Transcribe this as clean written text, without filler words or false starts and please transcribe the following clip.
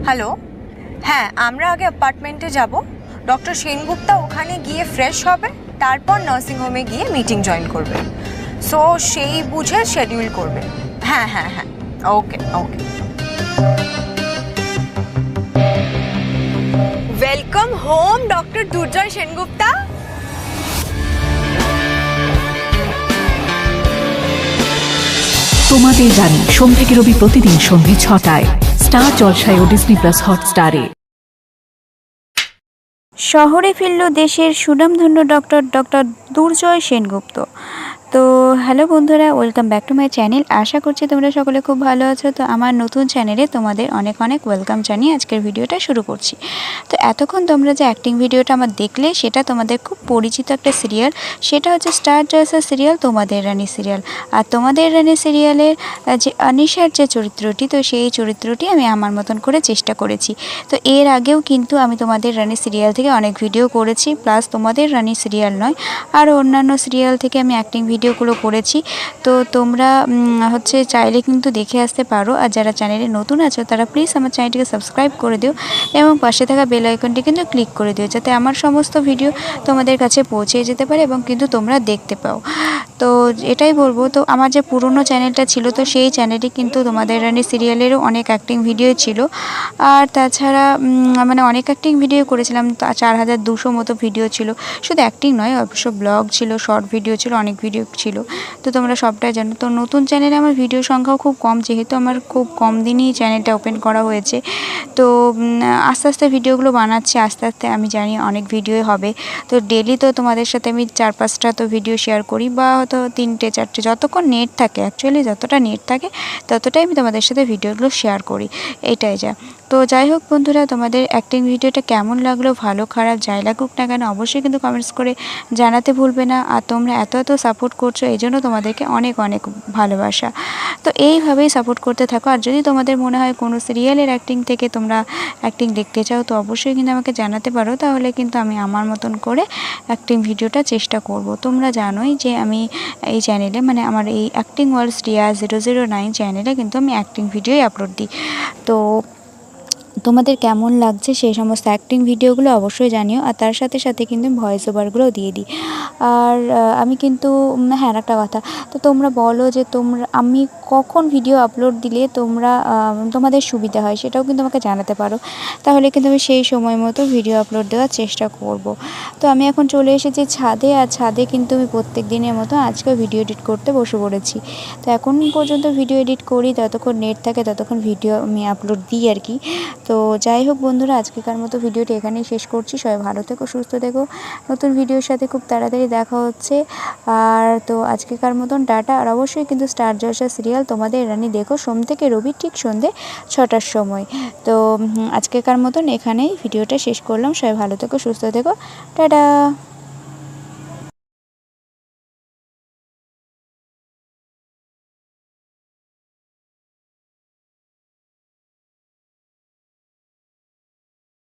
Hello, হ্যাঁ আমরা আগে অ্যাপার্টমেন্টে যাব, ডক্টর সেনগুপ্তা ওখানে গিয়ে ফ্রেশ হবে, তারপর নার্সিংহোমে গিয়ে মিটিং জয়েন করবে। সো সেই বুঝে শিডিউল করবে। হ্যাঁ হ্যাঁ হ্যাঁ, ওকে ওকে। ওয়েলকাম হোম ডক্টর দুর্জয় সেনগুপ্তা। তোমাদের জানি সোম থেকে রবি প্রতিদিন সন্ধ্যে 6টায় স্টার জলসায় ও ডিজনি প্লাস হটস্টারে। শহরে ফিরল দেশের সুনামধন্য ডক্টর দুর্জয় সেনগুপ্ত। তো হ্যালো বন্ধুরা, welcome back to my channel. আশা করছি তোমরা সকলে খুব ভালো আছো। তো আমার নতুন চ্যানেলে তোমাদের অনেক অনেক ওয়েলকাম জানিয়ে আজকের ভিডিওটা শুরু করছি। তো এতক্ষণ তোমরা যে অ্যাক্টিং ভিডিওটা আমার দেখলে, সেটা তোমাদের খুব পরিচিত একটা সিরিয়াল, সেটা হচ্ছে স্টার জলসা সিরিয়াল তোমাদের রানী সিরিয়াল। আর তোমাদের রানী সিরিয়ালের যে অনিশার যে চরিত্রটি, তো সেই চরিত্রটি আমি আমার মতন করে চেষ্টা করেছি। তো এর আগেও কিন্তু আমি তোমাদের রানী সিরিয়াল থেকে অনেক ভিডিও করেছি, প্লাস তোমাদের রানী সিরিয়াল নয় আরও অন্যান্য সিরিয়াল থেকে আমি অ্যাক্টিং ভিডিওগুলো করেছি। তো তোমরা চাইলে কিন্তু দেখে আসতে পারো। আর যারা চ্যানেলে নতুন আছো তারা প্লিজ আমার চ্যানেলটিকে সাবস্ক্রাইব করে দিও এবং পাশে থাকা বেল আইকনটি কিন্তু ক্লিক করে দিও, যাতে আমার সমস্ত ভিডিও তোমাদের কাছে পৌঁছে যেতে পারে এবং কিন্তু তোমরা দেখতে পাও। তো এটাই বলবো, তো আমার যে পুরনো চ্যানেলটা ছিল, তো সেই চ্যানেলে কিন্তু তোমাদের রানী সিরিয়ালেরও অনেক অ্যাক্টিং ভিডিও ছিল। আর তাছাড়া অনেক অ্যাক্টিং ভিডিও করেছিলাম, 4200 মতো ভিডিও ছিল। শুধু অ্যাক্টিং নয়, অবশ্য ব্লগ ছিল, শর্ট ভিডিও ছিল, অনেক ভিডিও ছিল। তো তোমরা সবটাই জানো। তো নতুন চ্যানেলে আমার ভিডিও সংখ্যাও খুব কম, যেহেতু আমার খুব কম দিনই চ্যানেলটা ওপেন করা হয়েছে। তো আস্তে আস্তে ভিডিওগুলো বানাচ্ছি, আস্তে আস্তে আমি জানি অনেক ভিডিও হবে। তো ডেলি তো তোমাদের সাথে আমি 4-5টা তো ভিডিও শেয়ার করি, বা হয়তো 3-4টে, যতক্ষণ নেট থাকে, অ্যাকচুয়ালি যতটা নেট থাকে ততটাই আমি তোমাদের সাথে ভিডিওগুলো শেয়ার করি। এইটাই যা। তো যাই হোক বন্ধুরা, তোমাদের অ্যাক্টিং ভিডিওটা কেমন লাগলো, ভালো খারাপ যাই লাগুক না কেন, অবশ্যই কিন্তু কমেন্টস করে জানাতে ভুলবে না। আর তোমরা এত এত সাপোর্ট করছো, এই জন্য তোমাদেরকে অনেক অনেক ভালোবাসা। তো এইভাবেই সাপোর্ট করতে থাকো। আর যদি তোমাদের মনে হয় কোনো সিরিয়ালের অ্যাক্টিং থেকে তোমরা অ্যাক্টিং দেখতে চাও, তো অবশ্যই কিন্তু আমাকে জানাতে পারো, তাহলে কিন্তু আমি আমার মতন করে অ্যাক্টিং ভিডিওটা চেষ্টা করব। তোমরা জানোই যে আমি এই চ্যানেলে, আমার এই অ্যাক্টিং ওয়ার্ল্ড রিয়া 009 চ্যানেলে কিন্তু আমি অ্যাক্টিং ভিডিওই আপলোড দিই। তো তোমাদের কেমন লাগছে সেই সমস্ত অ্যাক্টিং ভিডিওগুলো অবশ্যই জানিও। আর তার সাথে সাথে কিন্তু ভয়েস ওভারগুলোও দিয়ে দিই। আর আমি কিন্তু হ্যাঁ, একটা কথা, তো তোমরা বলো যে আমি কখন ভিডিও আপলোড দিলে তোমাদের সুবিধা হয়, সেটাও কিন্তু আমাকে জানাতে পারো। তাহলে কিন্তু আমি সেই সময় মতো ভিডিও আপলোড দেওয়ার চেষ্টা করব। তো আমি এখন চলে এসেছি ছাদে, আর ছাদে কিন্তু আমি প্রত্যেক দিনের মতো আজকে ভিডিও এডিট করতে বসে পড়েছি। তো এখন পর্যন্ত ভিডিও এডিট করি, যতক্ষণ নেট থাকে ততক্ষণ ভিডিও আমি আপলোড দিই আর কি। তো যাই হোক বন্ধুরা, আজকেকার মতো ভিডিওটি এখানেই শেষ করছি। সবাই ভালো থেকো, সুস্থ থেকো। নতুন ভিডিওর সাথে খুব তাড়াতাড়ি দেখা হচ্ছে। আর তো আজকেকার মতন টাটা। আর অবশ্যই কিন্তু স্টার জলসা সিরিয়াল তোমাদের রানী দেখো সোম থেকে রবি ঠিক সন্ধ্যে 6টার সময়। তো আজকেকার মতন এখানেই ভিডিওটা শেষ করলাম। সবাই ভালো থেকো, সুস্থ থেকো, টাটা।